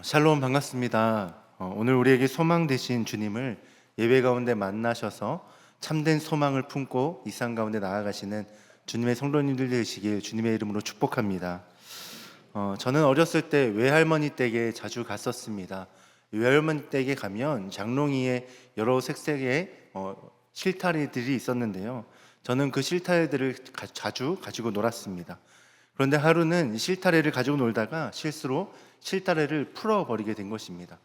샬롬 반갑습니다. 오늘 우리에게 소망 되신 주님을 예배 가운데 만나셔서 참된 소망을 품고 이 상 가운데 나아가시는 주님의 성도님들 되시길 주님의 이름으로 축복합니다. 저는 어렸을 때 외할머니 댁에 자주 갔었습니다. 외할머니 댁에 가면 장롱이에 여러 색색의 실타래들이 있었는데요. 저는 그 실타래들을 자주 가지고 놀았습니다. 그런데 하루는 실타래를 가지고 놀다가 실수로 실타래를 풀어버리게 된 것입니다.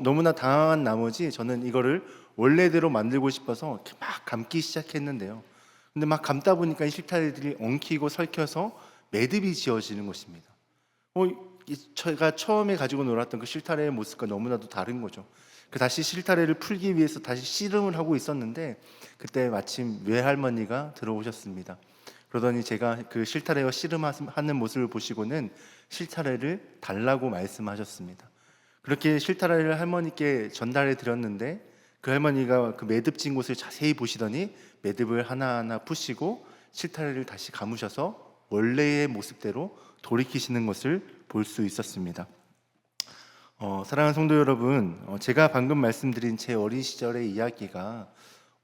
너무나 당황한 나머지 저는 이거를 원래대로 만들고 싶어서 이렇게 막 감기 시작했는데요. 근데 막 감다 보니까 이 실타래들이 엉키고 설켜서 매듭이 지어지는 것입니다. 제가 처음에 가지고 놀았던 그 실타래의 모습과 너무나도 다른 거죠. 다시 실타래를 풀기 위해서 다시 씨름을 하고 있었는데 그때 마침 외할머니가 들어오셨습니다. 그러더니 제가 그 실타래와 씨름하는 모습을 보시고는 실타래를 달라고 말씀하셨습니다. 그렇게 실타래를 할머니께 전달해 드렸는데 그 할머니가 그 매듭진 곳을 자세히 보시더니 매듭을 하나하나 푸시고 실타래를 다시 감으셔서 원래의 모습대로 돌이키시는 것을 볼 수 있었습니다. 사랑하는 성도 여러분, 제가 방금 말씀드린 제 어린 시절의 이야기가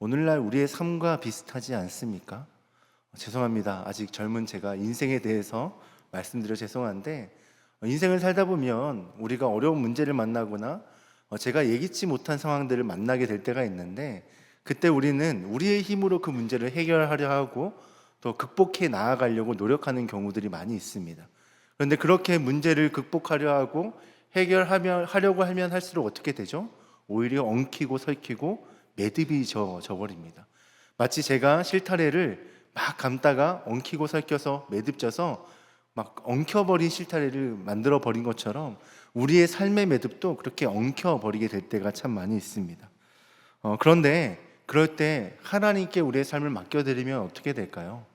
오늘날 우리의 삶과 비슷하지 않습니까? 죄송합니다. 아직 젊은 제가 인생에 대해서 말씀드려 죄송한데, 인생을 살다 보면 우리가 어려운 문제를 만나거나 제가 예기치 못한 상황들을 만나게 될 때가 있는데, 그때 우리는 우리의 힘으로 그 문제를 해결하려 하고 또 극복해 나아가려고 노력하는 경우들이 많이 있습니다. 그런데 그렇게 문제를 극복하려 하고 해결하려고 하면 할수록 어떻게 되죠? 오히려 엉키고 설키고 매듭이 져버립니다. 마치 제가 실타래를 막 감다가 엉키고 설켜서 매듭져서 막 엉켜버린 실타래를 만들어 버린 것처럼 우리의 삶의 매듭도 그렇게 엉켜버리게 될 때가 참 많이 있습니다. 그런데 그럴 때 하나님께 우리의 삶을 맡겨드리면 어떻게 될까요?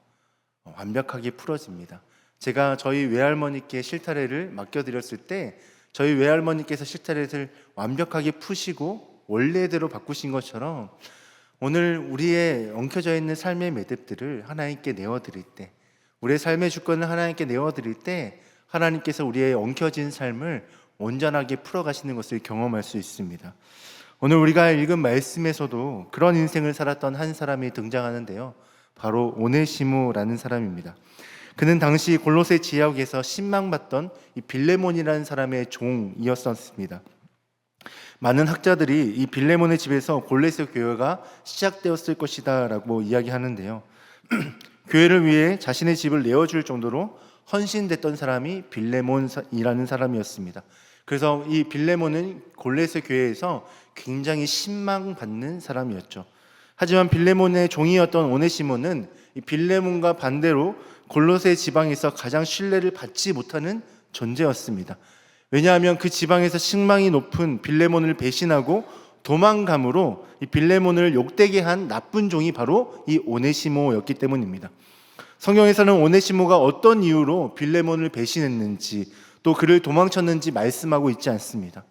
완벽하게 풀어집니다. 제가 저희 외할머니께 실타래를 맡겨드렸을 때 저희 외할머니께서 실타래를 완벽하게 푸시고 원래대로 바꾸신 것처럼 오늘 우리의 엉켜져 있는 삶의 매듭들을 하나님께 내어드릴 때, 우리의 삶의 주권을 하나님께 내어드릴 때 하나님께서 우리의 엉켜진 삶을 온전하게 풀어가시는 것을 경험할 수 있습니다. 오늘 우리가 읽은 말씀에서도 그런 인생을 살았던 한 사람이 등장하는데요, 바로 오네시모라는 사람입니다. 그는 당시 골로새 지역에서 신망받던 이 빌레몬이라는 사람의 종이었습니다. 많은 학자들이 이 빌레몬의 집에서 골로새 교회가 시작되었을 것이다 라고 이야기하는데요. 교회를 위해 자신의 집을 내어줄 정도로 헌신됐던 사람이 빌레몬이라는 사람이었습니다. 그래서 이 빌레몬은 골로새 교회에서 굉장히 신망받는 사람이었죠. 하지만 빌레몬의 종이었던 오네시모는 이 빌레몬과 반대로 골로새 지방에서 가장 신뢰를 받지 못하는 존재였습니다. 왜냐하면 그 지방에서 신망이 높은 빌레몬을 배신하고 도망감으로 이 빌레몬을 욕되게 한 나쁜 종이 바로 이 오네시모였기 때문입니다. 성경에서는 오네시모가 어떤 이유로 빌레몬을 배신했는지 또 그를 도망쳤는지 말씀하고 있지 않습니다.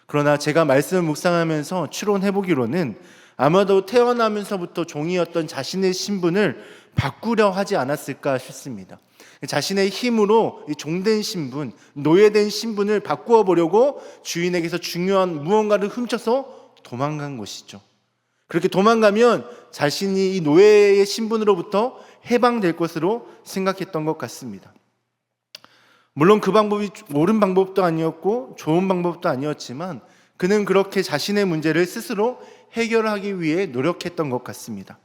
그러나 제가 말씀을 묵상하면서 추론해보기로는 아마도 태어나면서부터 종이었던 자신의 신분을 바꾸려 하지 않았을까 싶습니다. 자신의 힘으로 종된 신분, 노예된 신분을 바꾸어 보려고 주인에게서 중요한 무언가를 훔쳐서 도망간 것이죠. 그렇게 도망가면 자신이 이 노예의 신분으로부터 해방될 것으로 생각했던 것 같습니다. 물론 그 방법이 옳은 방법도 아니었고 좋은 방법도 아니었지만 그는 그렇게 자신의 문제를 스스로 해결하기 위해 노력했던 것 같습니다.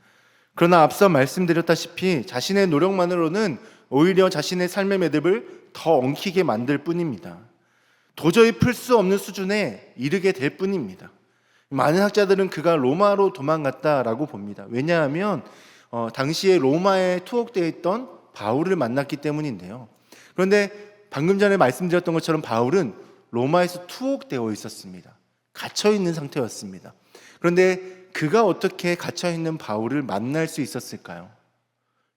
그러나 앞서 말씀드렸다시피 자신의 노력만으로는 오히려 자신의 삶의 매듭을 더 엉키게 만들 뿐입니다. 도저히 풀 수 없는 수준에 이르게 될 뿐입니다. 많은 학자들은 그가 로마로 도망갔다라고 봅니다. 왜냐하면 당시에 로마에 투옥되어 있던 바울을 만났기 때문인데요. 그런데 방금 전에 말씀드렸던 것처럼 바울은 로마에서 투옥되어 있었습니다. 갇혀 있는 상태였습니다. 그런데 그가 어떻게 갇혀있는 바울을 만날 수 있었을까요?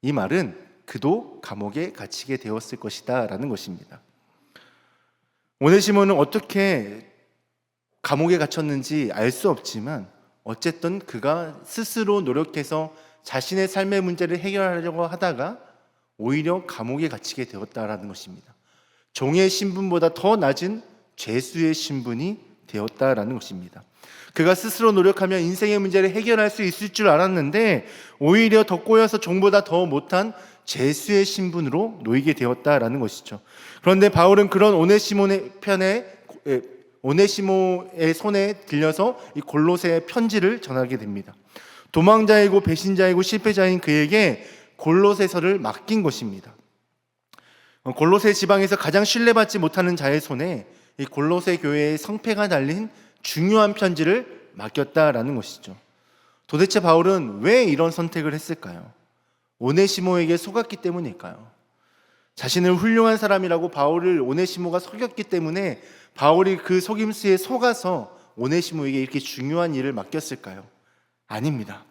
이 말은 그도 감옥에 갇히게 되었을 것이다 라는 것입니다. 오네시모는 어떻게 감옥에 갇혔는지 알 수 없지만 어쨌든 그가 스스로 노력해서 자신의 삶의 문제를 해결하려고 하다가 오히려 감옥에 갇히게 되었다라는 것입니다. 종의 신분보다 더 낮은 죄수의 신분이 되었다라는 것입니다. 그가 스스로 노력하면 인생의 문제를 해결할 수 있을 줄 알았는데 오히려 더 꼬여서 종보다 더 못한 죄수의 신분으로 놓이게 되었다라는 것이죠. 그런데 바울은 그런 오네시모의 손에 들려서 이 골로새의 편지를 전하게 됩니다. 도망자이고 배신자이고 실패자인 그에게 골로새서를 맡긴 것입니다. 골로새 지방에서 가장 신뢰받지 못하는 자의 손에 이 골로새 교회의 성패가 달린 중요한 편지를 맡겼다라는 것이죠. 도대체 바울은 왜 이런 선택을 했을까요? 오네시모에게 속았기 때문일까요? 자신을 훌륭한 사람이라고 바울을 오네시모가 속였기 때문에 바울이 그 속임수에 속아서 오네시모에게 이렇게 중요한 일을 맡겼을까요? 아닙니다.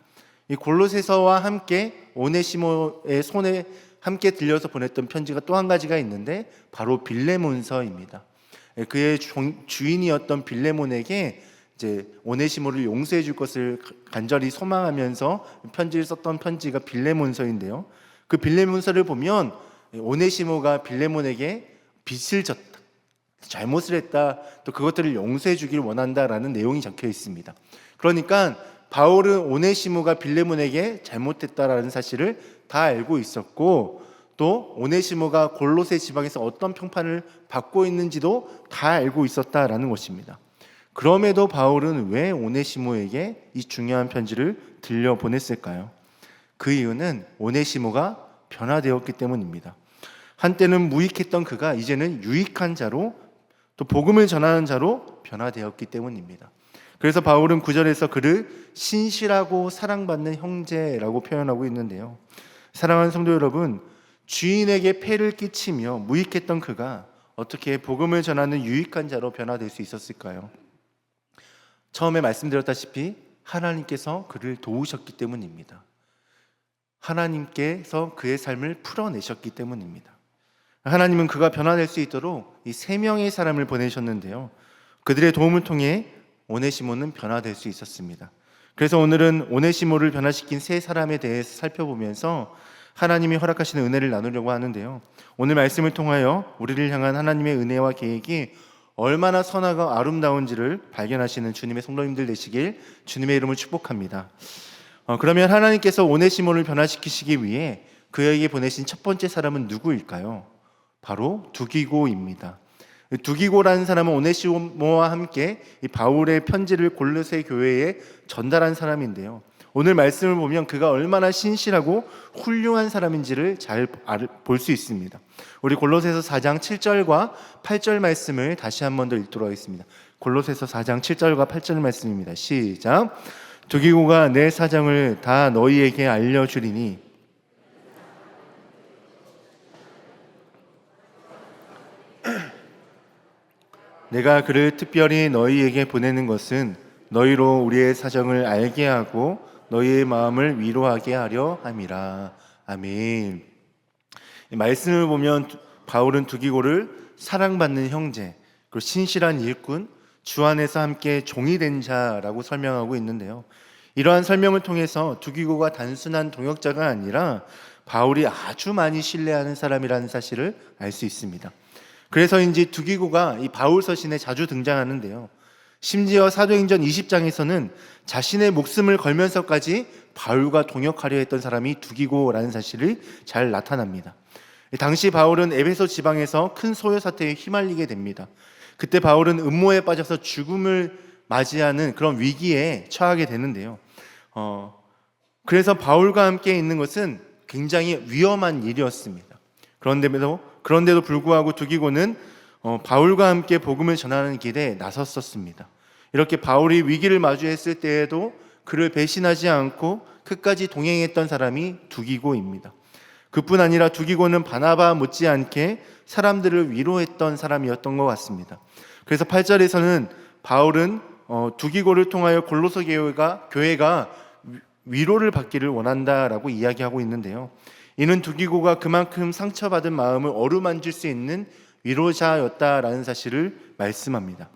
이 골로새서와 함께 오네시모의 손에 함께 들려서 보냈던 편지가 또 한 가지가 있는데 바로 빌레몬서입니다. 그의 주인이었던 빌레몬에게 이제 오네시모를 용서해 줄 것을 간절히 소망하면서 편지를 썼던 편지가 빌레몬서인데요. 그 빌레몬서를 보면 오네시모가 빌레몬에게 빚을 졌다, 잘못을 했다, 또 그것들을 용서해 주기를 원한다라는 내용이 적혀 있습니다. 그러니까 바울은 오네시모가 빌레몬에게 잘못했다라는 사실을 다 알고 있었고, 또 오네시모가 골로새 지방에서 어떤 평판을 받고 있는지도 다 알고 있었다라는 것입니다. 그럼에도 바울은 왜 오네시모에게 이 중요한 편지를 들려 보냈을까요? 그 이유는 오네시모가 변화되었기 때문입니다. 한때는 무익했던 그가 이제는 유익한 자로, 또 복음을 전하는 자로 변화되었기 때문입니다. 그래서 바울은 9절에서 그를 신실하고 사랑받는 형제라고 표현하고 있는데요. 사랑하는 성도 여러분, 주인에게 폐를 끼치며 무익했던 그가 어떻게 복음을 전하는 유익한 자로 변화될 수 있었을까요? 처음에 말씀드렸다시피 하나님께서 그를 도우셨기 때문입니다. 하나님께서 그의 삶을 풀어내셨기 때문입니다. 하나님은 그가 변화될 수 있도록 이 3명의 사람을 보내셨는데요. 그들의 도움을 통해 오네시모는 변화될 수 있었습니다. 그래서 오늘은 오네시모를 변화시킨 3사람에 대해서 살펴보면서 하나님이 허락하시는 은혜를 나누려고 하는데요. 오늘 말씀을 통하여 우리를 향한 하나님의 은혜와 계획이 얼마나 선하고 아름다운지를 발견하시는 주님의 성도님들 되시길 주님의 이름을 축복합니다. 그러면 하나님께서 오네시모를 변화시키시기 위해 그에게 보내신 첫 번째 사람은 누구일까요? 바로 두기고입니다. 두기고라는 사람은 오네시모와 함께 이 바울의 편지를 골로새 교회에 전달한 사람인데요. 오늘 말씀을 보면 그가 얼마나 신실하고 훌륭한 사람인지를 잘 볼 수 있습니다. 우리 골로새서 4장 7절과 8절 말씀을 다시 한 번 더 읽도록 하겠습니다. 골로새서 4장 7절과 8절 말씀입니다. 시작. 두기고가 내 사정을 다 너희에게 알려주리니 내가 그를 특별히 너희에게 보내는 것은 너희로 우리의 사정을 알게 하고 너희의 마음을 위로하게 하려 함이라. 아멘. 이 말씀을 보면 바울은 두기고를 사랑받는 형제, 그리고 신실한 일꾼, 주 안에서 함께 종이 된 자라고 설명하고 있는데요. 이러한 설명을 통해서 두기고가 단순한 동역자가 아니라 바울이 아주 많이 신뢰하는 사람이라는 사실을 알 수 있습니다. 그래서인지 두기고가 이 바울 서신에 자주 등장하는데요. 심지어 사도행전 20장에서는 자신의 목숨을 걸면서까지 바울과 동역하려 했던 사람이 두기고라는 사실이 잘 나타납니다. 당시 바울은 에베소 지방에서 큰 소요 사태에 휘말리게 됩니다. 그때 바울은 음모에 빠져서 죽음을 맞이하는 그런 위기에 처하게 되는데요. 그래서 바울과 함께 있는 것은 굉장히 위험한 일이었습니다. 그런데도 불구하고 두기고는 바울과 함께 복음을 전하는 길에 나섰었습니다. 이렇게 바울이 위기를 마주했을 때에도 그를 배신하지 않고 끝까지 동행했던 사람이 두기고입니다. 그뿐 아니라 두기고는 바나바 못지않게 사람들을 위로했던 사람이었던 것 같습니다. 그래서 8절에서는 바울은 두기고를 통하여 골로새 교회가 위로를 받기를 원한다라고 이야기하고 있는데요. 이는 두기고가 그만큼 상처받은 마음을 어루만질 수 있는 위로자였다라는 사실을 말씀합니다.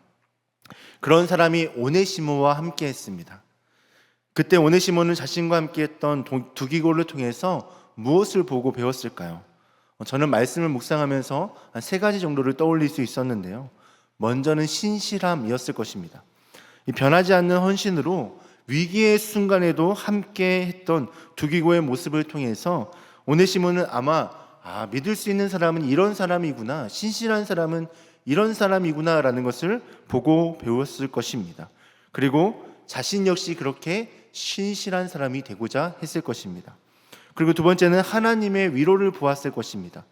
그런 사람이 오네시모와 함께 했습니다. 그때 오네시모는 자신과 함께 했던 두기고를 통해서 무엇을 보고 배웠을까요? 저는 말씀을 묵상하면서 한 3가지 정도를 떠올릴 수 있었는데요. 먼저는 신실함이었을 것입니다. 이 변하지 않는 헌신으로 위기의 순간에도 함께 했던 두기고의 모습을 통해서 오네시모는 아마 믿을 수 있는 사람은 이런 사람이구나, 신실한 사람은 이런 사람이구나 라는 것을 보고 배웠을 것입니다. 그리고 자신 역시 그렇게 신실한 사람이 되고자 했을 것입니다. 그리고 두 번째는 하나님의 위로를 보았을 것입니다.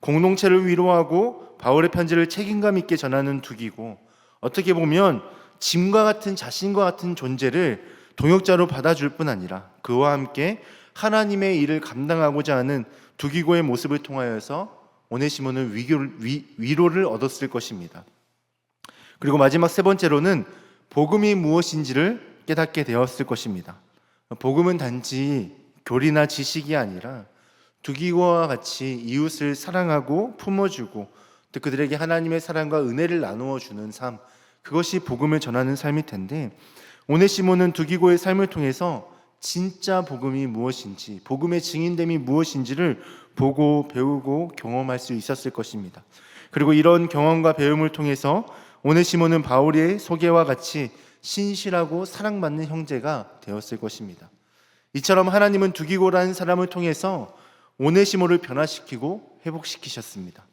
공동체를 위로하고 바울의 편지를 책임감 있게 전하는 두기고, 어떻게 보면 짐과 같은 자신과 같은 존재를 동역자로 받아줄 뿐 아니라 그와 함께 하나님의 일을 감당하고자 하는 두기고의 모습을 통하여서 오네시모는 위로를 얻었을 것입니다. 그리고 마지막 세 번째로는 복음이 무엇인지를 깨닫게 되었을 것입니다. 복음은 단지 교리나 지식이 아니라 두기고와 같이 이웃을 사랑하고 품어주고 또 그들에게 하나님의 사랑과 은혜를 나누어 주는 삶, 그것이 복음을 전하는 삶일 텐데, 오네시모는 두기고의 삶을 통해서 진짜 복음이 무엇인지, 복음의 증인됨이 무엇인지를 보고 배우고 경험할 수 있었을 것입니다. 그리고 이런 경험과 배움을 통해서 오네시모는 바울의 소개와 같이 신실하고 사랑받는 형제가 되었을 것입니다. 이처럼 하나님은 두기고라는 사람을 통해서 오네시모를 변화시키고 회복시키셨습니다.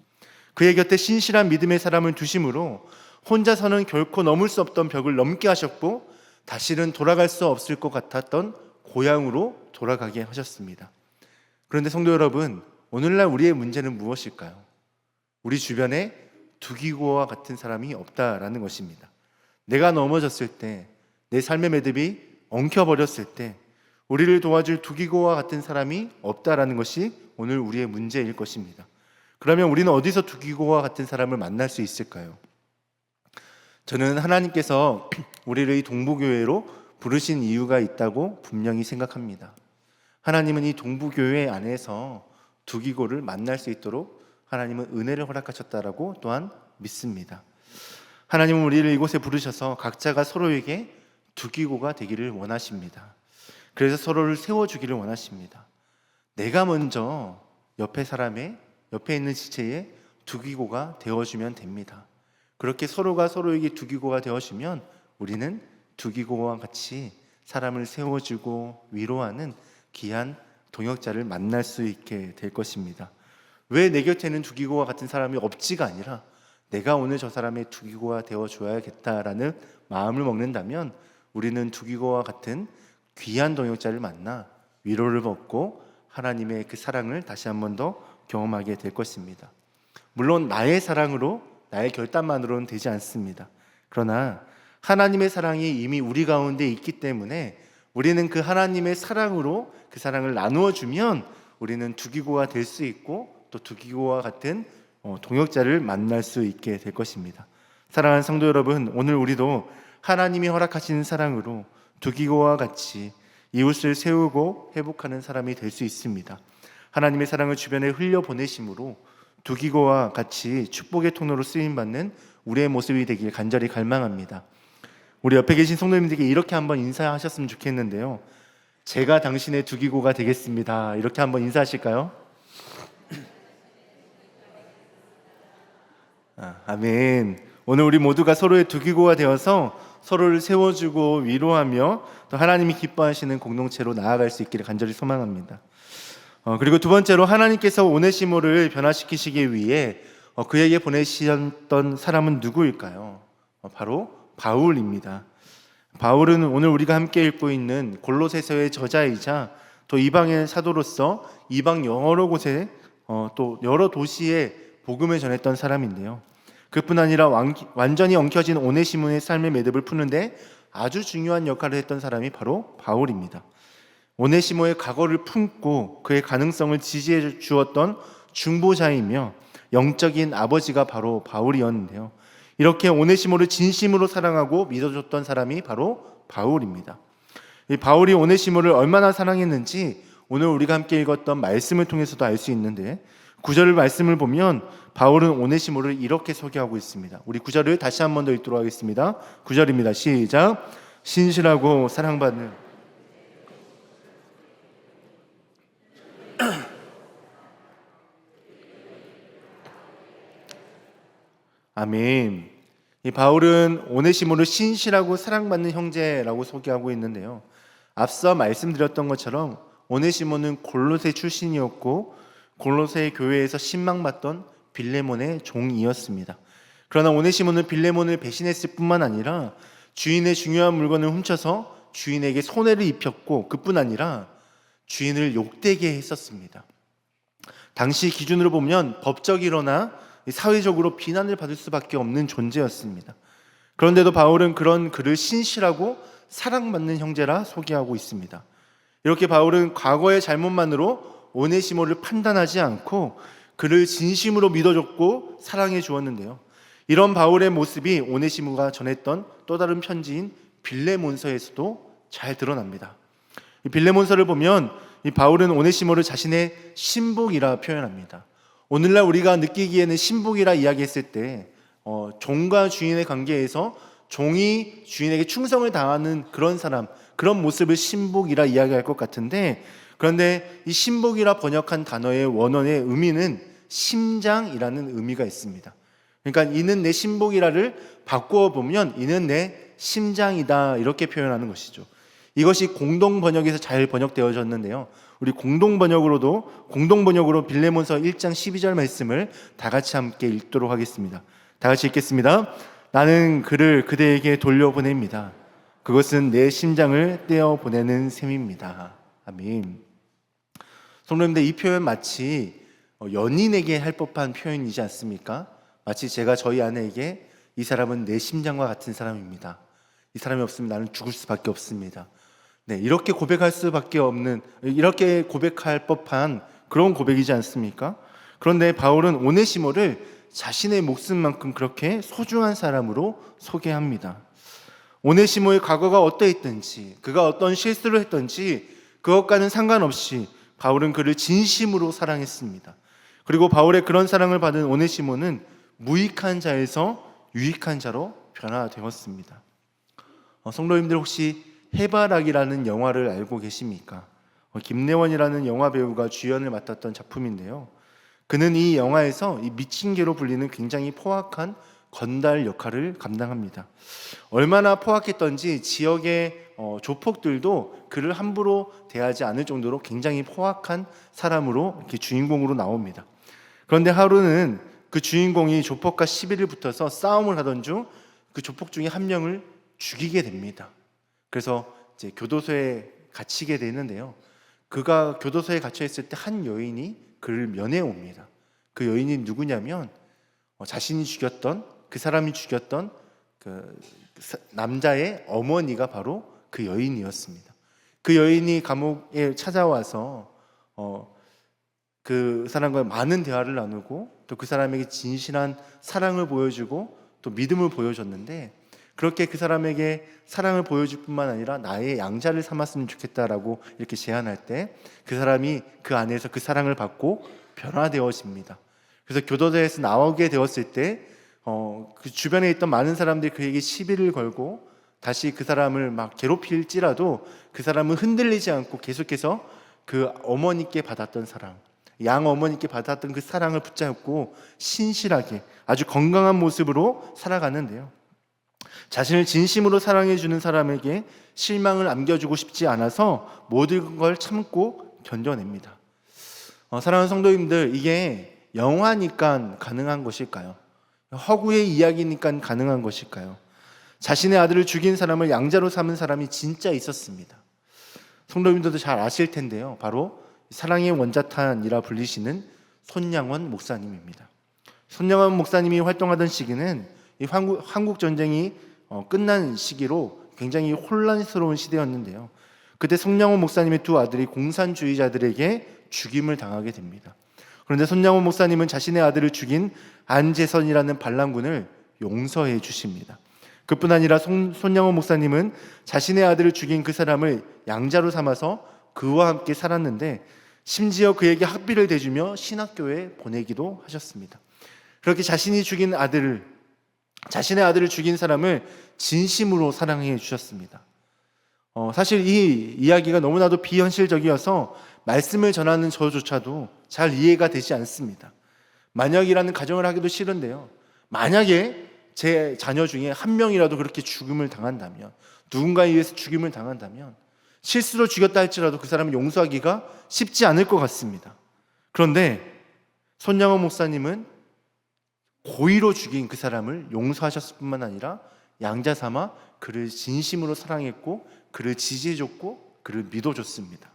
그의 곁에 신실한 믿음의 사람을 두심으로 혼자서는 결코 넘을 수 없던 벽을 넘게 하셨고, 다시는 돌아갈 수 없을 것 같았던 고향으로 돌아가게 하셨습니다. 그런데 성도 여러분, 오늘날 우리의 문제는 무엇일까요? 우리 주변에 두기고와 같은 사람이 없다라는 것입니다. 내가 넘어졌을 때, 내 삶의 매듭이 엉켜버렸을 때 우리를 도와줄 두기고와 같은 사람이 없다라는 것이 오늘 우리의 문제일 것입니다. 그러면 우리는 어디서 두기고와 같은 사람을 만날 수 있을까요? 저는 하나님께서 우리를 이 동부교회로 부르신 이유가 있다고 분명히 생각합니다. 하나님은 이 동부교회 안에서 두기고를 만날 수 있도록 하나님은 은혜를 허락하셨다라고 또한 믿습니다. 하나님은 우리를 이곳에 부르셔서 각자가 서로에게 두기고가 되기를 원하십니다. 그래서 서로를 세워주기를 원하십니다. 내가 먼저 옆에 있는 지체에 두기고가 되어주면 됩니다. 그렇게 서로가 서로에게 두기고가 되어주면 우리는 두기고와 같이 사람을 세워주고 위로하는 귀한 동역자를 만날 수 있게 될 것입니다. 왜 내 곁에는 두기고와 같은 사람이 없지가 아니라 내가 오늘 저 사람의 두기고가 되어줘야겠다라는 마음을 먹는다면 우리는 두기고와 같은 귀한 동역자를 만나 위로를 받고 하나님의 그 사랑을 다시 한 번 더 경험하게 될 것입니다. 물론 나의 사랑으로, 나의 결단만으로는 되지 않습니다. 그러나 하나님의 사랑이 이미 우리 가운데 있기 때문에 우리는 그 하나님의 사랑으로 그 사랑을 나누어 주면 우리는 두기고가 될 수 있고 또 두기고와 같은 동역자를 만날 수 있게 될 것입니다. 사랑하는 성도 여러분, 오늘 우리도 하나님이 허락하시는 사랑으로 두기고와 같이 이웃을 세우고 회복하는 사람이 될 수 있습니다. 하나님의 사랑을 주변에 흘려보내심으로 두기고와 같이 축복의 통로로 쓰임받는 우리의 모습이 되길 간절히 갈망합니다. 우리 옆에 계신 성도님들에게 이렇게 한번 인사하셨으면 좋겠는데요. 제가 당신의 두기고가 되겠습니다. 이렇게 한번 인사하실까요? 아멘. 오늘 우리 모두가 서로의 두기고가 되어서 서로를 세워주고 위로하며 또 하나님이 기뻐하시는 공동체로 나아갈 수 있기를 간절히 소망합니다. 그리고 두 번째로 하나님께서 오네시모를 변화시키시기 위해 그에게 보내셨던 사람은 누구일까요? 바로 바울입니다. 바울은 오늘 우리가 함께 읽고 있는 골로새서의 저자이자 또 이방의 사도로서 이방 여러 곳에 또 여러 도시에 복음을 전했던 사람인데요. 그뿐 아니라 완전히 엉켜진 오네시모의 삶의 매듭을 푸는데 아주 중요한 역할을 했던 사람이 바로 바울입니다. 오네시모의 과거를 품고 그의 가능성을 지지해 주었던 중보자이며 영적인 아버지가 바로 바울이었는데요. 이렇게 오네시모를 진심으로 사랑하고 믿어줬던 사람이 바로 바울입니다. 이 바울이 오네시모를 얼마나 사랑했는지 오늘 우리가 함께 읽었던 말씀을 통해서도 알 수 있는데 9절 말씀을 보면 바울은 오네시모를 이렇게 소개하고 있습니다. 우리 9절을 다시 한 번 더 읽도록 하겠습니다. 9절입니다. 시작. 신실하고 사랑받는 아멘. 이 바울은 오네시모를 신실하고 사랑받는 형제라고 소개하고 있는데요. 앞서 말씀드렸던 것처럼 오네시모는 골로새 출신이었고 골로새 교회에서 신망받던 빌레몬의 종이었습니다. 그러나 오네시모는 빌레몬을 배신했을 뿐만 아니라 주인의 중요한 물건을 훔쳐서 주인에게 손해를 입혔고, 그뿐 아니라 주인을 욕되게 했었습니다. 당시 기준으로 보면 법적이거나 사회적으로 비난을 받을 수밖에 없는 존재였습니다. 그런데도 바울은 그런 그를 신실하고 사랑받는 형제라 소개하고 있습니다. 이렇게 바울은 과거의 잘못만으로 오네시모를 판단하지 않고 그를 진심으로 믿어줬고 사랑해 주었는데요. 이런 바울의 모습이 오네시모가 전했던 또 다른 편지인 빌레몬서에서도 잘 드러납니다. 이 빌레몬서를 보면 이 바울은 오네시모를 자신의 신복이라 표현합니다. 오늘날 우리가 느끼기에는 신복이라 이야기했을 때 종과 주인의 관계에서 종이 주인에게 충성을 다하는 그런 사람, 그런 모습을 신복이라 이야기할 것 같은데, 그런데 이 신복이라 번역한 단어의 원어의 의미는 심장이라는 의미가 있습니다. 그러니까 이는 내 신복이라를 바꾸어 보면 이는 내 심장이다, 이렇게 표현하는 것이죠. 이것이 공동 번역에서 잘 번역되어졌는데요. 우리 공동 번역으로 빌레몬서 1장 12절 말씀을 다 같이 함께 읽도록 하겠습니다. 다 같이 읽겠습니다. 나는 그를 그대에게 돌려보냅니다. 그것은 내 심장을 떼어 보내는 셈입니다. 아멘. 성도님들, 이 표현 마치 연인에게 할 법한 표현이지 않습니까? 마치 제가 저희 아내에게 이 사람은 내 심장과 같은 사람입니다. 이 사람이 없으면 나는 죽을 수밖에 없습니다. 네, 이렇게 고백할 수밖에 없는, 이렇게 고백할 법한 그런 고백이지 않습니까? 그런데 바울은 오네시모를 자신의 목숨만큼 그렇게 소중한 사람으로 소개합니다. 오네시모의 과거가 어떠했든지, 그가 어떤 실수를 했든지 그것과는 상관없이 바울은 그를 진심으로 사랑했습니다. 그리고 바울의 그런 사랑을 받은 오네시모는 무익한 자에서 유익한 자로 변화되었습니다. 성도님들, 혹시 해바라기라는 영화를 알고 계십니까? 김래원이라는 영화 배우가 주연을 맡았던 작품인데요. 그는 이 영화에서 이 미친 개로 불리는 굉장히 포악한 건달 역할을 감당합니다. 얼마나 포악했던지 지역의 조폭들도 그를 함부로 대하지 않을 정도로 굉장히 포악한 사람으로 이렇게 주인공으로 나옵니다. 그런데 하루는 그 주인공이 조폭과 시비를 붙어서 싸움을 하던 중 그 조폭 중에 한 명을 죽이게 됩니다. 그래서 이제 교도소에 갇히게 되는데요. 그가 교도소에 갇혀 있을 때 한 여인이 그를 면회 옵니다. 그 여인이 누구냐면 자신이 죽였던, 그 사람이 죽였던 그 남자의 어머니가 바로 그 여인이었습니다. 그 여인이 감옥에 찾아와서 그 사람과 많은 대화를 나누고 또 그 사람에게 진실한 사랑을 보여주고 또 믿음을 보여줬는데, 그렇게 그 사람에게 사랑을 보여줄 뿐만 아니라 나의 양자를 삼았으면 좋겠다라고 이렇게 제안할 때 그 사람이 그 안에서 그 사랑을 받고 변화되어집니다. 그래서 교도소에서 나오게 되었을 때 그 주변에 있던 많은 사람들이 그에게 시비를 걸고 다시 그 사람을 막 괴롭힐지라도 그 사람은 흔들리지 않고 계속해서 그 어머니께 받았던 사랑, 양 어머니께 받았던 그 사랑을 붙잡고 신실하게 아주 건강한 모습으로 살아가는데요. 자신을 진심으로 사랑해주는 사람에게 실망을 안겨주고 싶지 않아서 모든 걸 참고 견뎌냅니다. 사랑하는 성도님들, 이게 영화니까 가능한 것일까요? 허구의 이야기니까 가능한 것일까요? 자신의 아들을 죽인 사람을 양자로 삼은 사람이 진짜 있었습니다. 성도님들도 잘 아실 텐데요. 바로 사랑의 원자탄이라 불리시는 손양원 목사님입니다. 손양원 목사님이 활동하던 시기는 이 한국 전쟁이 끝난 시기로 굉장히 혼란스러운 시대였는데요. 그때 손양원 목사님의 두 아들이 공산주의자들에게 죽임을 당하게 됩니다. 그런데 손양원 목사님은 자신의 아들을 죽인 안재선이라는 반란군을 용서해 주십니다. 그뿐 아니라 손양원 목사님은 자신의 아들을 죽인 그 사람을 양자로 삼아서 그와 함께 살았는데, 심지어 그에게 학비를 대주며 신학교에 보내기도 하셨습니다. 그렇게 자신의 아들을 죽인 사람을 진심으로 사랑해 주셨습니다. 사실 이 이야기가 너무나도 비현실적이어서 말씀을 전하는 저조차도 잘 이해가 되지 않습니다. 만약이라는 가정을 하기도 싫은데요. 만약에 제 자녀 중에 한 명이라도 그렇게 죽음을 당한다면, 누군가에 의해서 죽임을 당한다면 실수로 죽였다 할지라도 그 사람을 용서하기가 쉽지 않을 것 같습니다. 그런데 손양원 목사님은 고의로 죽인 그 사람을 용서하셨을 뿐만 아니라 양자 삼아 그를 진심으로 사랑했고 그를 지지해줬고 그를 믿어줬습니다.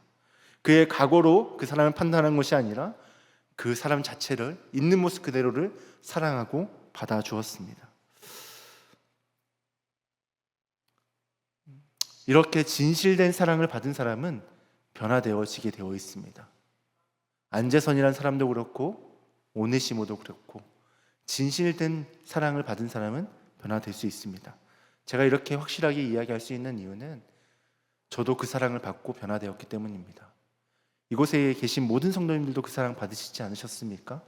그의 각오로 그 사람을 판단한 것이 아니라 그 사람 자체를 있는 모습 그대로를 사랑하고 받아주었습니다. 이렇게 진실된 사랑을 받은 사람은 변화되어지게 되어 있습니다. 안재선이라는 사람도 그렇고 오네시모도 그렇고 진실된 사랑을 받은 사람은 변화될 수 있습니다. 제가 이렇게 확실하게 이야기할 수 있는 이유는 저도 그 사랑을 받고 변화되었기 때문입니다. 이곳에 계신 모든 성도님들도 그 사랑 받으시지 않으셨습니까?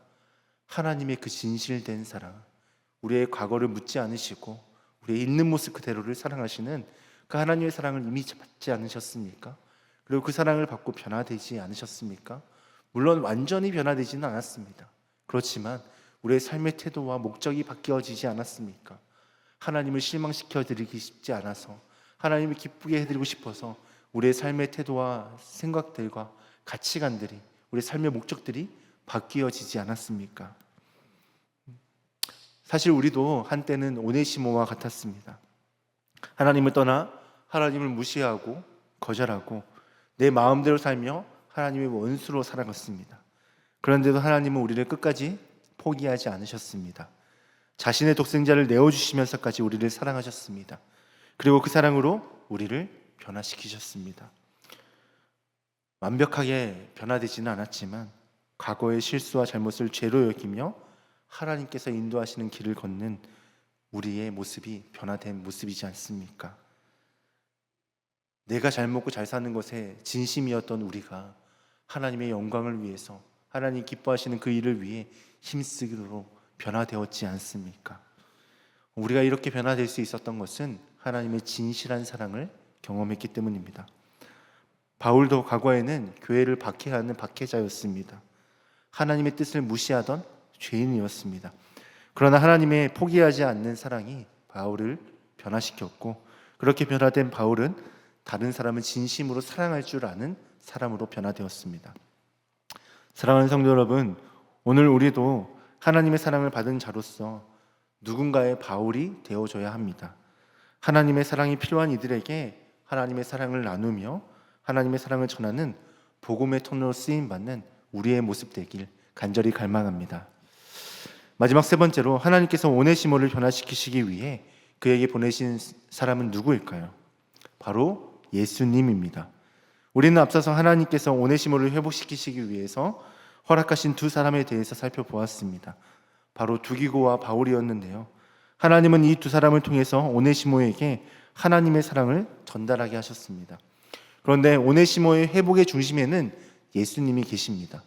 하나님의 그 진실된 사랑, 우리의 과거를 묻지 않으시고 우리의 있는 모습 그대로를 사랑하시는 그 하나님의 사랑을 이미 받지 않으셨습니까? 그리고 그 사랑을 받고 변화되지 않으셨습니까? 물론 완전히 변화되지는 않았습니다. 그렇지만 우리의 삶의 태도와 목적이 바뀌어지지 않았습니까? 하나님을 실망시켜 드리기 쉽지 않아서, 하나님을 기쁘게 해드리고 싶어서 우리의 삶의 태도와 생각들과 가치관들이, 우리의 삶의 목적들이 바뀌어지지 않았습니까? 사실 우리도 한때는 오네시모와 같았습니다. 하나님을 떠나 하나님을 무시하고 거절하고 내 마음대로 살며 하나님의 원수로 살아갔습니다. 그런데도 하나님은 우리를 끝까지 포기하지 않으셨습니다. 자신의 독생자를 내어주시면서까지 우리를 사랑하셨습니다. 그리고 그 사랑으로 우리를 변화시키셨습니다. 완벽하게 변화되지는 않았지만 과거의 실수와 잘못을 죄로 여기며 하나님께서 인도하시는 길을 걷는 우리의 모습이 변화된 모습이지 않습니까? 내가 잘 먹고 잘 사는 것에 진심이었던 우리가 하나님의 영광을 위해서, 하나님 기뻐하시는 그 일을 위해 힘쓰기로 변화되었지 않습니까? 우리가 이렇게 변화될 수 있었던 것은 하나님의 진실한 사랑을 경험했기 때문입니다. 바울도 과거에는 교회를 박해하는 박해자였습니다. 하나님의 뜻을 무시하던 죄인이었습니다. 그러나 하나님의 포기하지 않는 사랑이 바울을 변화시켰고, 그렇게 변화된 바울은 다른 사람을 진심으로 사랑할 줄 아는 사람으로 변화되었습니다. 사랑하는 성도 여러분, 오늘 우리도 하나님의 사랑을 받은 자로서 누군가의 바울이 되어줘야 합니다. 하나님의 사랑이 필요한 이들에게 하나님의 사랑을 나누며 하나님의 사랑을 전하는 복음의 통로로 쓰임받는 우리의 모습 되길 간절히 갈망합니다. 마지막 세 번째로, 하나님께서 오네시모를 변화시키시기 위해 그에게 보내신 사람은 누구일까요? 바로 예수님입니다. 우리는 앞서서 하나님께서 오네시모를 회복시키시기 위해서 허락하신 두 사람에 대해서 살펴보았습니다. 바로 두기고와 바울이었는데요. 하나님은 이 두 사람을 통해서 오네시모에게 하나님의 사랑을 전달하게 하셨습니다. 그런데 오네시모의 회복의 중심에는 예수님이 계십니다.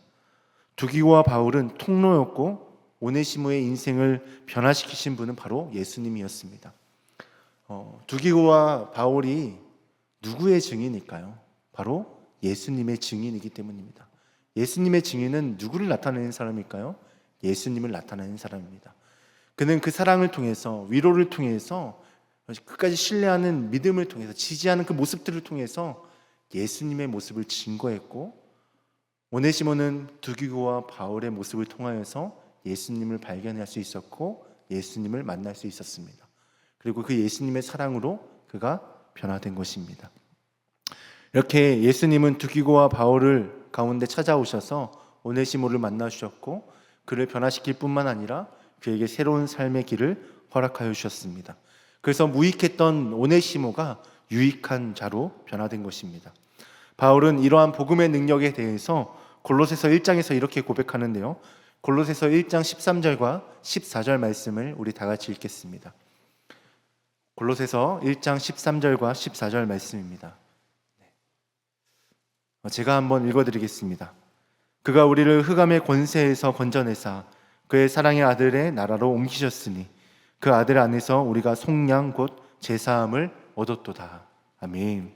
두기고와 바울은 통로였고 오네시모의 인생을 변화시키신 분은 바로 예수님이었습니다. 두기고와 바울이 누구의 증인일까요? 바로 예수님의 증인이기 때문입니다. 예수님의 증인은 누구를 나타내는 사람일까요? 예수님을 나타내는 사람입니다. 그는 그 사랑을 통해서, 위로를 통해서, 끝까지 신뢰하는 믿음을 통해서, 지지하는 그 모습들을 통해서 예수님의 모습을 증거했고, 오네시모는 두기고와 바울의 모습을 통하여서 예수님을 발견할 수 있었고 예수님을 만날 수 있었습니다. 그리고 그 예수님의 사랑으로 그가 변화된 것입니다. 이렇게 예수님은 두기고와 바울을 가운데 찾아오셔서 오네시모를 만나주셨고 그를 변화시킬 뿐만 아니라 그에게 새로운 삶의 길을 허락하여 주셨습니다. 그래서 무익했던 오네시모가 유익한 자로 변화된 것입니다. 바울은 이러한 복음의 능력에 대해서 골로새서 1장에서 이렇게 고백하는데요. 골로새서 1장 13절과 14절 말씀을 우리 다 같이 읽겠습니다. 골로새서 1장 13절과 14절 말씀입니다. 제가 한번 읽어드리겠습니다. 그가 우리를 흑암의 권세에서 건져내사 그의 사랑의 아들의 나라로 옮기셨으니 그 아들 안에서 우리가 속량 곧 제사함을 얻었도다. 아멘.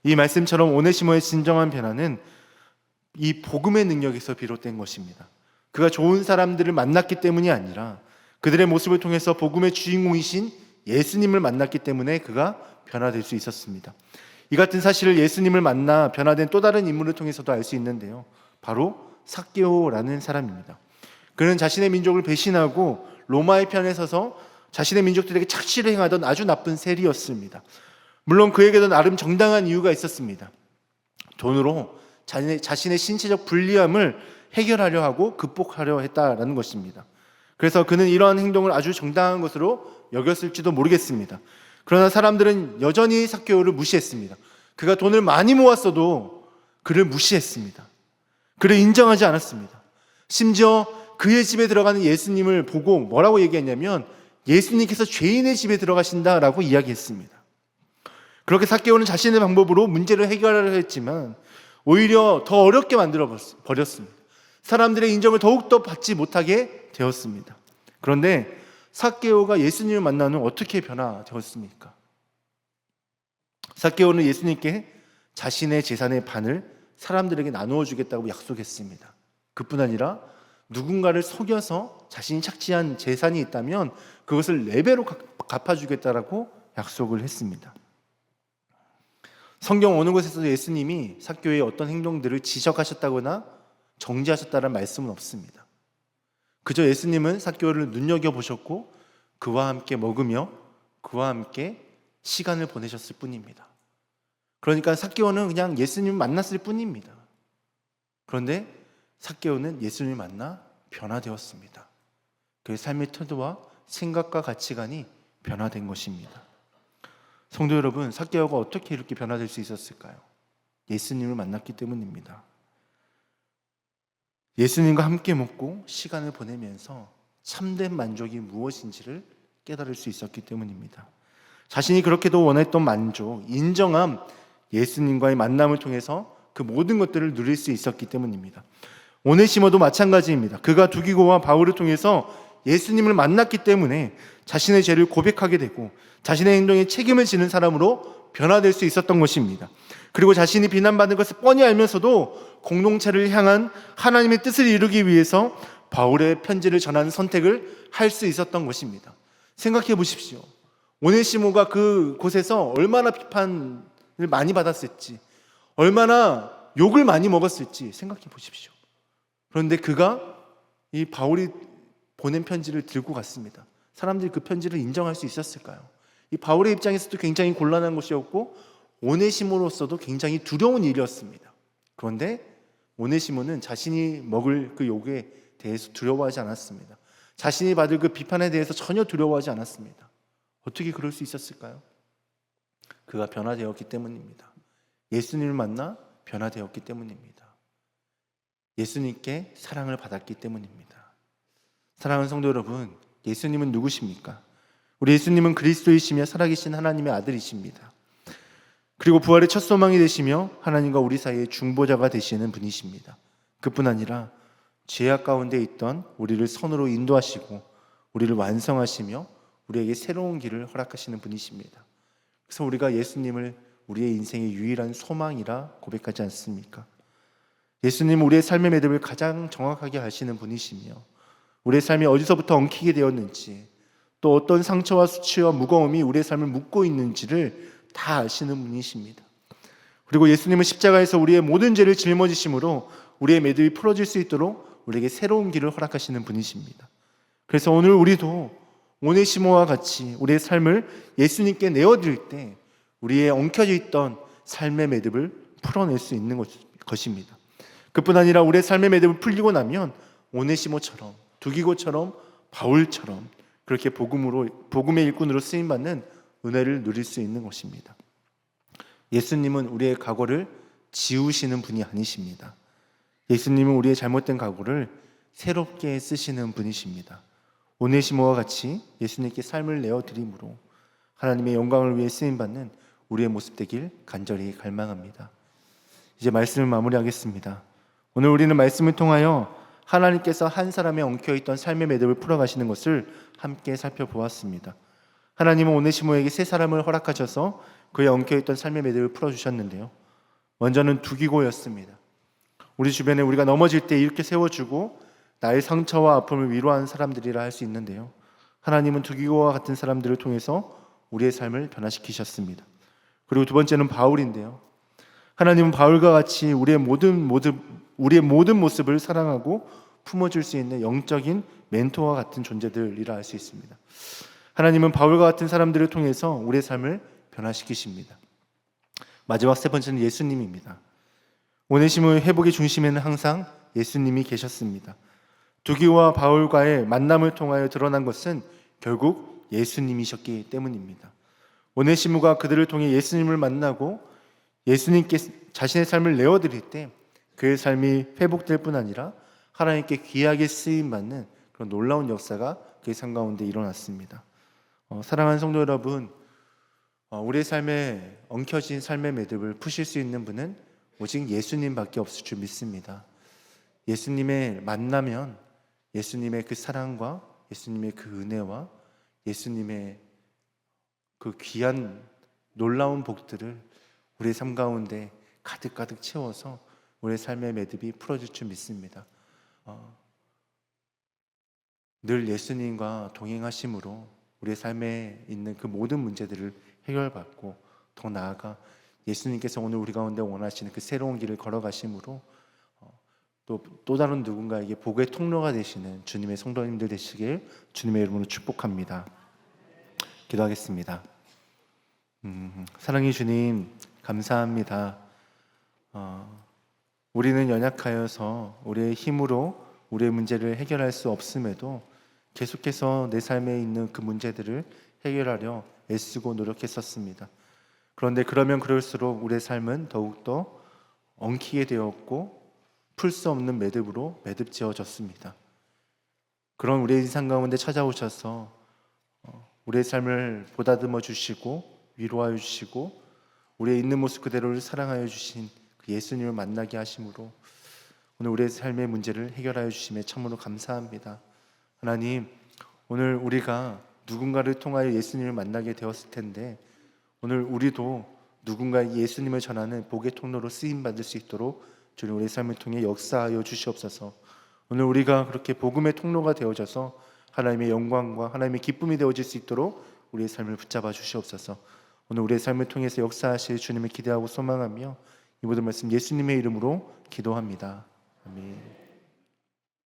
이 말씀처럼 오네시모의 진정한 변화는 이 복음의 능력에서 비롯된 것입니다. 그가 좋은 사람들을 만났기 때문이 아니라 그들의 모습을 통해서 복음의 주인공이신 예수님을 만났기 때문에 그가 변화될 수 있었습니다. 이 같은 사실을 예수님을 만나 변화된 또 다른 인물을 통해서도 알 수 있는데요, 바로 삭개오라는 사람입니다. 그는 자신의 민족을 배신하고 로마의 편에 서서 자신의 민족들에게 착취를 행하던 아주 나쁜 세리였습니다. 물론 그에게도 나름 정당한 이유가 있었습니다. 돈으로 자신의 신체적 불리함을 해결하려 하고 극복하려 했다라는 것입니다. 그래서 그는 이러한 행동을 아주 정당한 것으로 여겼을지도 모르겠습니다. 그러나 사람들은 여전히 삭개오를 무시했습니다. 그가 돈을 많이 모았어도 그를 무시했습니다. 그를 인정하지 않았습니다. 심지어 그의 집에 들어가는 예수님을 보고 뭐라고 얘기했냐면, 예수님께서 죄인의 집에 들어가신다라고 이야기했습니다. 그렇게 삭개오는 자신의 방법으로 문제를 해결하려 했지만 오히려 더 어렵게 만들어 버렸습니다. 사람들의 인정을 더욱더 받지 못하게 되었습니다. 그런데 삭개오가 예수님을 만나는 어떻게 변화되었습니까? 삭개오는 예수님께 자신의 재산의 반을 사람들에게 나누어 주겠다고 약속했습니다. 그뿐 아니라 누군가를 속여서 자신이 착취한 재산이 있다면 그것을 4배로 갚아주겠다라고 약속을 했습니다. 성경 어느 곳에서도 예수님이 삭개오의 어떤 행동들을 지적하셨다거나 정죄하셨다는 말씀은 없습니다. 그저 예수님은 삭개오를 눈여겨보셨고 그와 함께 먹으며 그와 함께 시간을 보내셨을 뿐입니다. 그러니까 삭개오는 그냥 예수님을 만났을 뿐입니다. 그런데 삭개오는 예수님을 만나 변화되었습니다. 그의 삶의 태도와 생각과 가치관이 변화된 것입니다. 성도 여러분, 삭개오가 어떻게 이렇게 변화될 수 있었을까요? 예수님을 만났기 때문입니다. 예수님과 함께 먹고 시간을 보내면서 참된 만족이 무엇인지를 깨달을 수 있었기 때문입니다. 자신이 그렇게도 원했던 만족, 인정함, 예수님과의 만남을 통해서 그 모든 것들을 누릴 수 있었기 때문입니다. 오네시모도 마찬가지입니다. 그가 두기고와 바울을 통해서 예수님을 만났기 때문에 자신의 죄를 고백하게 되고 자신의 행동에 책임을 지는 사람으로 변화될 수 있었던 것입니다. 그리고 자신이 비난받는 것을 뻔히 알면서도 공동체를 향한 하나님의 뜻을 이루기 위해서 바울의 편지를 전하는 선택을 할 수 있었던 것입니다. 생각해 보십시오. 오네시모가 그곳에서 얼마나 비판을 많이 받았을지, 얼마나 욕을 많이 먹었을지 생각해 보십시오. 그런데 그가 이 바울이 보낸 편지를 들고 갔습니다. 사람들이 그 편지를 인정할 수 있었을까요? 이 바울의 입장에서도 굉장히 곤란한 것이었고 오네시모로서도 굉장히 두려운 일이었습니다. 그런데 오네시모는 자신이 먹을 그 욕에 대해서 두려워하지 않았습니다. 자신이 받을 그 비판에 대해서 전혀 두려워하지 않았습니다. 어떻게 그럴 수 있었을까요? 그가 변화되었기 때문입니다. 예수님을 만나 변화되었기 때문입니다. 예수님께 사랑을 받았기 때문입니다. 사랑하는 성도 여러분, 예수님은 누구십니까? 우리 예수님은 그리스도이시며 살아계신 하나님의 아들이십니다. 그리고 부활의 첫 소망이 되시며 하나님과 우리 사이의 중보자가 되시는 분이십니다. 그뿐 아니라 죄악 가운데 있던 우리를 선으로 인도하시고 우리를 완성하시며 우리에게 새로운 길을 허락하시는 분이십니다. 그래서 우리가 예수님을 우리의 인생의 유일한 소망이라 고백하지 않습니까? 예수님은 우리의 삶의 매듭을 가장 정확하게 아시는 분이시며 우리의 삶이 어디서부터 엉키게 되었는지, 또 어떤 상처와 수치와 무거움이 우리의 삶을 묶고 있는지를 다 아시는 분이십니다. 그리고 예수님은 십자가에서 우리의 모든 죄를 짊어지심으로 우리의 매듭이 풀어질 수 있도록 우리에게 새로운 길을 허락하시는 분이십니다. 그래서 오늘 우리도 오네시모와 같이 우리의 삶을 예수님께 내어드릴 때 우리의 엉켜져 있던 삶의 매듭을 풀어낼 수 있는 것입니다. 그뿐 아니라 우리의 삶의 매듭을 풀리고 나면 오네시모처럼, 두기고처럼, 바울처럼 그렇게 복음의 일꾼으로 쓰임받는 은혜를 누릴 수 있는 것입니다. 예수님은 우리의 과거를 지우시는 분이 아니십니다. 예수님은 우리의 잘못된 과거를 새롭게 쓰시는 분이십니다. 오네시모와 같이 예수님께 삶을 내어드림으로 하나님의 영광을 위해 쓰임받는 우리의 모습 되길 간절히 갈망합니다. 이제 말씀을 마무리하겠습니다. 오늘 우리는 말씀을 통하여 하나님께서 한 사람의 엉켜있던 삶의 매듭을 풀어가시는 것을 함께 살펴보았습니다. 하나님은 오네시모에게 세 사람을 허락하셔서 그의 엉켜있던 삶의 매듭을 풀어주셨는데요, 먼저는 두기고였습니다. 우리 주변에 우리가 넘어질 때 이렇게 세워주고 나의 상처와 아픔을 위로하는 사람들이라 할 수 있는데요, 하나님은 두기고와 같은 사람들을 통해서 우리의 삶을 변화시키셨습니다. 그리고 두 번째는 바울인데요. 하나님은 바울과 같이 우리의 모든 모습을 사랑하고 품어줄 수 있는 영적인 멘토와 같은 존재들이라 할 수 있습니다. 하나님은 바울과 같은 사람들을 통해서 우리의 삶을 변화시키십니다. 마지막 세 번째는 예수님입니다. 오네시모의 회복의 중심에는 항상 예수님이 계셨습니다. 두기와 바울과의 만남을 통하여 드러난 것은 결국 예수님이셨기 때문입니다. 오네시모가 그들을 통해 예수님을 만나고 예수님께 자신의 삶을 내어드릴 때 그의 삶이 회복될 뿐 아니라 하나님께 귀하게 쓰임받는 그런 놀라운 역사가 그의 삶 가운데 일어났습니다. 사랑하는 성도 여러분, 우리의 삶에 엉켜진 삶의 매듭을 푸실 수 있는 분은 오직 예수님밖에 없을 줄 믿습니다. 예수님의 만나면 예수님의 그 사랑과 예수님의 그 은혜와 예수님의 그 귀한 놀라운 복들을 우리의 삶 가운데 가득가득 채워서 우리의 삶의 매듭이 풀어질 줄 믿습니다. 늘 예수님과 동행하심으로 우리의 삶에 있는 그 모든 문제들을 해결받고 더 나아가 예수님께서 오늘 우리 가운데 원하시는 그 새로운 길을 걸어가심으로 또 다른 누군가에게 복의 통로가 되시는 주님의 성도님들 되시길 주님의 이름으로 축복합니다. 기도하겠습니다. 사랑의 주님, 감사합니다. 우리는 연약하여서 우리의 힘으로 우리의 문제를 해결할 수 없음에도 계속해서 내 삶에 있는 그 문제들을 해결하려 애쓰고 노력했었습니다. 그런데 그러면 그럴수록 우리의 삶은 더욱더 엉키게 되었고 풀 수 없는 매듭으로 매듭지어졌습니다. 그런 우리의 인생 가운데 찾아오셔서 우리의 삶을 보다듬어 주시고 위로하여 주시고 우리의 있는 모습 그대로를 사랑하여 주신 그 예수님을 만나게 하심으로 오늘 우리의 삶의 문제를 해결하여 주심에 참으로 감사합니다. 하나님, 오늘 우리가 누군가를 통하여 예수님을 만나게 되었을 텐데 오늘 우리도 누군가의 예수님을 전하는 복의 통로로 쓰임받을 수 있도록 주님 우리의 삶을 통해 역사하여 주시옵소서. 오늘 우리가 그렇게 복음의 통로가 되어져서 하나님의 영광과 하나님의 기쁨이 되어질 수 있도록 우리의 삶을 붙잡아 주시옵소서. 오늘 우리의 삶을 통해서 역사하실 주님을 기대하고 소망하며 이 모든 말씀 예수님의 이름으로 기도합니다. 아멘.